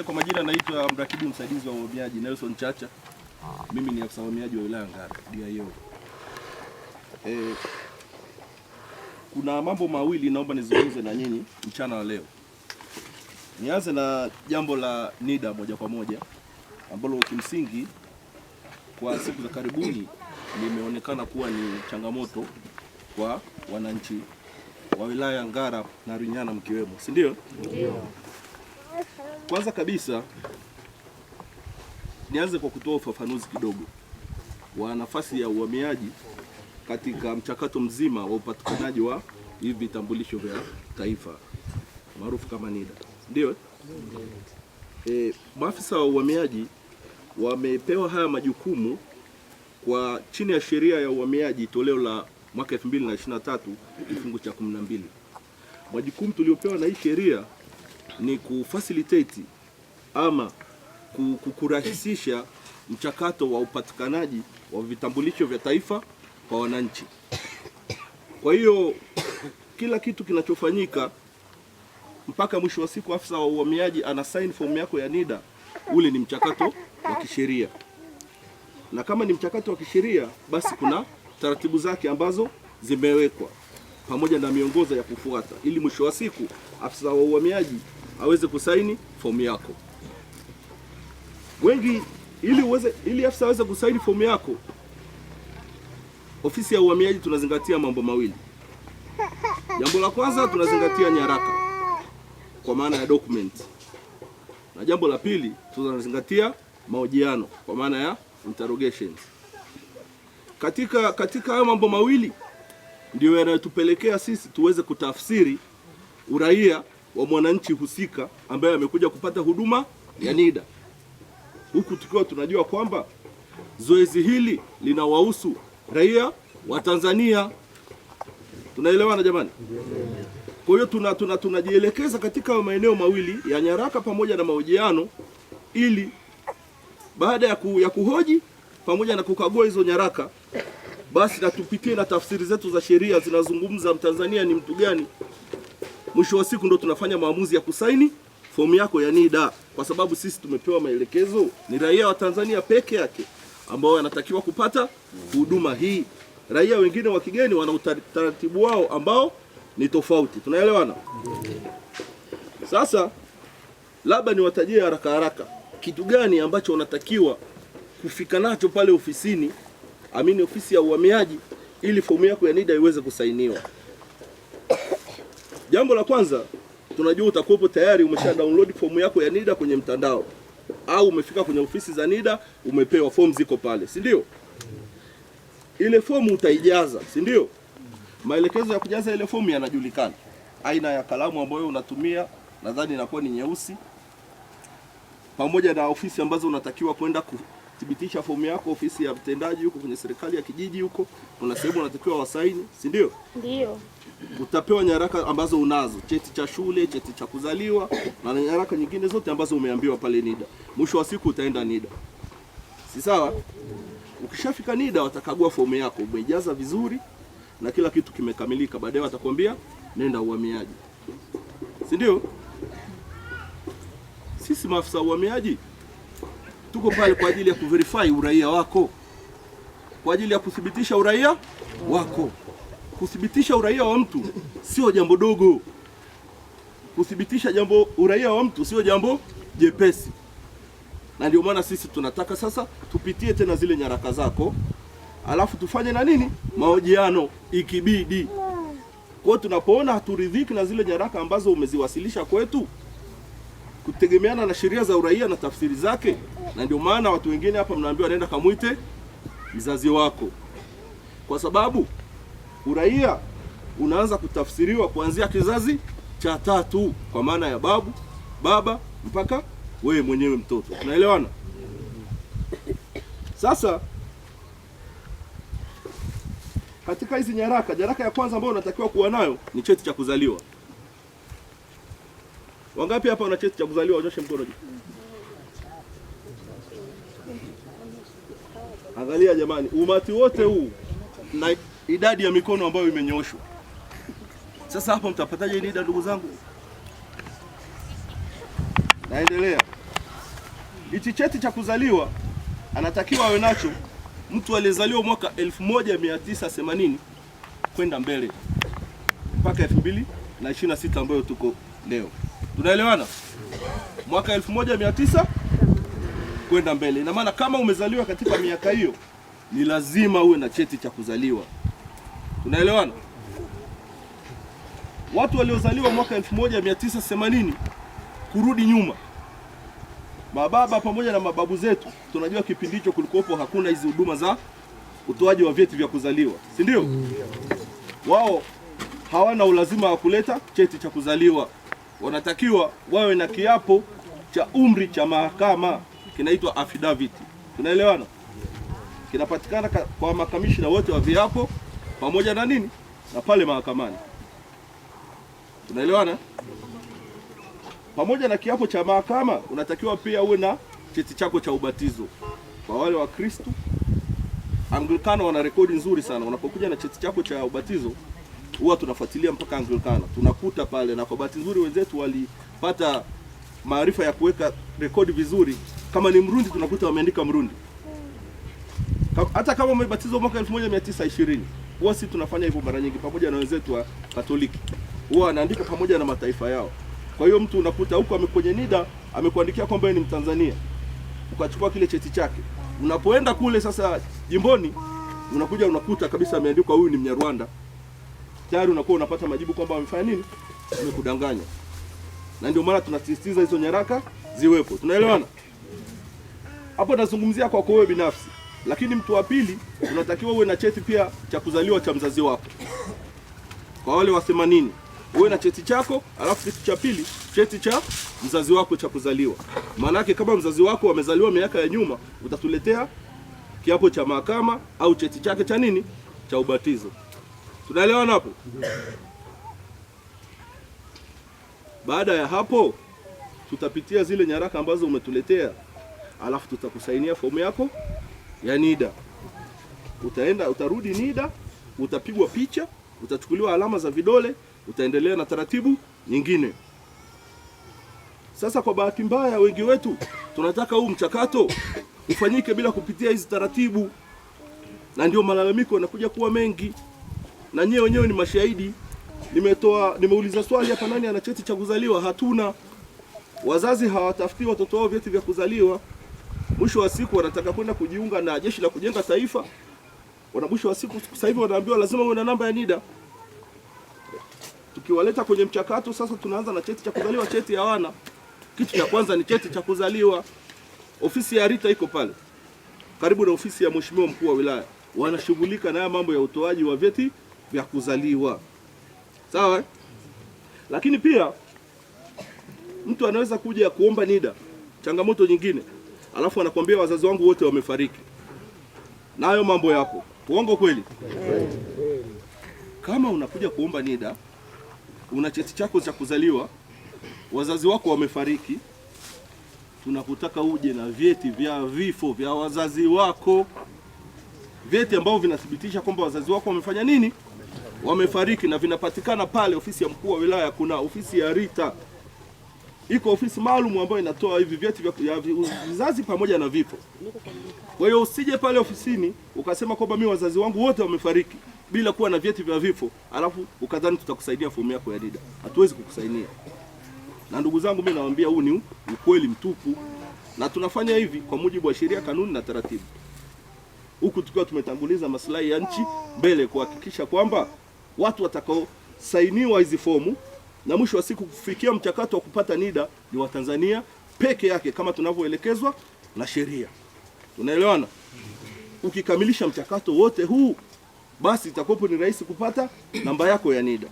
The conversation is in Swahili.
Kwa majina naitwa mrakibu msaidizi wa uhamiaji Nelson Chacha. Mimi ni afisa uhamiaji wa wilaya Ngara, DIO. Kuna mambo mawili naomba nizungumze na nyinyi mchana wa leo. Nianze na jambo la NIDA moja kwa moja ambalo kimsingi kwa siku za karibuni limeonekana kuwa ni changamoto kwa wananchi wa wilaya Ngara na Rinyana mkiwemo, si ndio? Ndio. Kwanza kabisa nianze kwa kutoa ufafanuzi kidogo wa nafasi ya uhamiaji katika mchakato mzima wa upatikanaji wa hivi vitambulisho vya taifa maarufu kama NIDA. Ndio? Maafisa wa uhamiaji wamepewa haya majukumu kwa chini ya sheria ya uhamiaji toleo la mwaka 2023 kifungu cha 12. Majukumu tuliopewa na hii sheria ni kufacilitate ama kurahisisha mchakato wa upatikanaji wa vitambulisho vya taifa kwa wananchi. Kwa hiyo kila kitu kinachofanyika mpaka mwisho wa siku afisa wa uhamiaji ana sign form yako ya NIDA, ule ni mchakato wa kisheria. Na kama ni mchakato wa kisheria, basi kuna taratibu zake ambazo zimewekwa pamoja na miongozo ya kufuata ili mwisho wa siku afisa wa uhamiaji aweze kusaini fomu yako. Wengi ili afisa aweze kusaini fomu yako, ofisi ya uhamiaji tunazingatia mambo mawili. Jambo la kwanza tunazingatia nyaraka kwa maana ya document. Na jambo la pili tunazingatia mahojiano kwa maana ya interrogations. Katika hayo mambo mawili ndio yanayotupelekea sisi tuweze kutafsiri uraia wa mwananchi husika ambaye amekuja kupata huduma ya NIDA. Huku tukiwa tunajua kwamba zoezi hili linawahusu raia wa Tanzania. Tunaelewana jamani? Kwa hiyo tunajielekeza katika maeneo mawili ya nyaraka pamoja na mahojiano, ili baada ya kuhoji pamoja na kukagua hizo nyaraka, basi na tupitie na tafsiri zetu za sheria zinazungumza Mtanzania ni mtu gani. Mwisho wa siku ndo tunafanya maamuzi ya kusaini fomu yako ya NIDA, kwa sababu sisi tumepewa maelekezo ni raia wa Tanzania peke yake ambao wanatakiwa kupata huduma hii. Raia wengine wa kigeni wana utaratibu wao ambao ni tofauti. Tunaelewana? Sasa labda niwatajie haraka kitu gani ambacho unatakiwa kufika nacho pale ofisini, ofisi ya uhamiaji, ili fomu yako ya NIDA iweze kusainiwa. Jambo la kwanza, tunajua utakuwepo tayari umesha download fomu yako ya NIDA kwenye mtandao, au umefika kwenye ofisi za NIDA umepewa fomu ziko pale, si ndio? Ile fomu utaijaza, si ndio? Maelekezo ya kujaza ile fomu yanajulikana. Aina ya kalamu ambayo unatumia nadhani inakuwa ni nyeusi, pamoja na ofisi ambazo unatakiwa kwenda kuthibitisha fomu yako. Ofisi ya mtendaji huko kwenye serikali ya kijiji huko kuna sehemu unatakiwa wasaini, si ndio? Ndio. Utapewa nyaraka ambazo unazo, cheti cha shule, cheti cha kuzaliwa na nyaraka nyingine zote ambazo umeambiwa pale NIDA. Mwisho wa siku utaenda NIDA, si sawa? Ukishafika NIDA watakagua fomu yako umeijaza vizuri na kila kitu kimekamilika. Baadaye watakwambia nenda uhamiaji, si ndio? Sisi maafisa uhamiaji tuko pale kwa ajili ya kuverify uraia wako, kwa ajili ya kuthibitisha uraia wako. Kuthibitisha uraia wa mtu sio jambo dogo. Kuthibitisha uraia wa mtu sio jambo jepesi. Na ndio maana sisi tunataka sasa tupitie tena zile nyaraka zako, alafu tufanye na nini? Mahojiano ikibidi. Kwa hiyo tunapoona haturidhiki na zile nyaraka ambazo umeziwasilisha kwetu, kutegemeana na sheria za uraia na tafsiri zake, na ndio maana watu wengine hapa mnaambiwa nenda kamuite mzazi wako, kwa sababu uraia unaanza kutafsiriwa kuanzia kizazi cha 3 kwa maana ya babu, baba mpaka wewe mwenyewe mtoto. Tunaelewana? Sasa katika hizi nyaraka ya kwanza ambayo unatakiwa kuwa nayo ni cheti cha kuzaliwa. Wangapi hapa wana cheti cha kuzaliwa? Wanyoshe mkono juu. Angalia jamani, umati wote huu na idadi ya mikono ambayo imenyoshwa. Sasa hapo mtapataje NIDA ndugu zangu? Naendelea. hichi cheti cha kuzaliwa anatakiwa awe nacho mtu aliyezaliwa mwaka 1980 kwenda mbele mpaka 2026 ambayo tuko leo. Tunaelewana? Mwaka 1900 kwenda mbele. Ina maana kama umezaliwa katika miaka hiyo ni lazima uwe na cheti cha kuzaliwa. Tunaelewana? Watu waliozaliwa mwaka 1980 kurudi nyuma, mababa pamoja na mababu zetu, tunajua kipindi hicho kulikuwepo hakuna hizi huduma za utoaji wa vyeti vya kuzaliwa, si ndio? Wao hawana ulazima wa kuleta cheti cha kuzaliwa. Wanatakiwa wawe na kiapo cha umri cha mahakama, kinaitwa affidavit. Tunaelewana? Kinapatikana kwa makamishna wote wa viapo pamoja na nini? Na pale mahakamani. Tunaelewana? Pamoja na kiapo cha mahakama unatakiwa pia uwe na cheti chako cha ubatizo. Kwa wale wa Kristo, Anglikana wana rekodi nzuri sana. Unapokuja na cheti chako cha ubatizo, huwa tunafuatilia mpaka Anglikana. Tunakuta pale, na kwa bahati nzuri wenzetu walipata maarifa ya kuweka rekodi vizuri. Kama ni Mrundi tunakuta wameandika Mrundi. Hata kama umebatizwa mwaka 1920, huwa sisi tunafanya hivyo mara nyingi pamoja na wenzetu wa Katoliki. Huwa anaandika pamoja na mataifa yao. Kwa hiyo mtu unakuta huko kwenye NIDA amekuandikia kwamba ni Mtanzania. Ukachukua kile cheti chake. Unapoenda kule sasa jimboni, unakuja unakuta kabisa ameandikwa huyu ni Mnyarwanda. Tayari unakuwa unapata majibu kwamba wamefanya nini? Wamekudanganya. Na ndio maana tunasisitiza hizo nyaraka ziwepo. Tunaelewana? Hapo nazungumzia kwa wewe binafsi. Lakini mtu wa pili unatakiwa uwe na cheti pia cha kuzaliwa cha mzazi wako. Kwa wale wa 80, uwe na cheti chako, alafu kitu cha pili, cheti cha mzazi wako cha kuzaliwa. Maana yake kama mzazi wako amezaliwa miaka ya nyuma, utatuletea kiapo cha mahakama au cheti chake cha nini? Cha ubatizo. Tunaelewana hapo? Baada ya hapo tutapitia zile nyaraka ambazo umetuletea, alafu tutakusainia fomu yako ya NIDA. Utarudi NIDA, utapigwa picha, utachukuliwa alama za vidole, utaendelea na taratibu nyingine. Sasa kwa bahati mbaya wengi wetu tunataka huu mchakato ufanyike bila kupitia hizi taratibu, na ndio malalamiko yanakuja kuwa mengi. Na nyewe wenyewe ni mashahidi. Nimeuliza swali hapa, nani ana cheti cha kuzaliwa? Hatuna. Wazazi hawatafuti watoto wao vyeti vya kuzaliwa. Mwisho wa siku wanataka kwenda kujiunga na Jeshi la Kujenga Taifa. Mwisho wa siku sasa hivi wanaambiwa lazima uwe na namba ya NIDA. Tukiwaleta kwenye mchakato sasa, tunaanza na cheti cha kuzaliwa. Cheti hawana. Kitu cha kwanza ni cheti cha kuzaliwa. Ofisi ya Rita iko pale karibu na ofisi ya Mheshimiwa Mkuu wa Wilaya. Wanashughulika na mambo ya utoaji wa vyeti vya kuzaliwa. Sawa? Lakini pia mtu anaweza kuja kuomba NIDA, changamoto nyingine, alafu anakuambia wazazi wangu wote wamefariki. Nayo mambo yapo. Uongo kweli? Kama unakuja kuomba NIDA, una cheti chako cha kuzaliwa, wazazi wako wamefariki, tunakutaka uje na vyeti vya vifo vya wazazi wako. Vyeti ambavyo vinathibitisha kwamba wazazi wako wamefanya nini? Wamefariki, na vinapatikana pale ofisi ya Mkuu wa Wilaya. Kuna ofisi ya Rita. Iko ofisi maalum ambayo inatoa hivi vyeti vya vizazi pamoja na vifo. Kwa hiyo usije pale ofisini ukasema kwamba mimi wazazi wangu wote wamefariki bila kuwa na vyeti vya vifo, alafu ukadhani tutakusaidia fomu yako ya NIDA. Hatuwezi kukusaidia. Na ndugu zangu, mimi nawaambia huu ni ukweli mtupu, na tunafanya hivi kwa mujibu wa sheria, kanuni na taratibu, huku tukiwa tumetanguliza maslahi ya nchi mbele, kuhakikisha kwamba watu watakao sainiwa hizi fomu na mwisho wa siku kufikia mchakato wa kupata NIDA ni Watanzania peke yake, kama tunavyoelekezwa na sheria. Tunaelewana? Ukikamilisha mchakato wote huu, basi itakuwa ni rahisi kupata namba yako ya NIDA.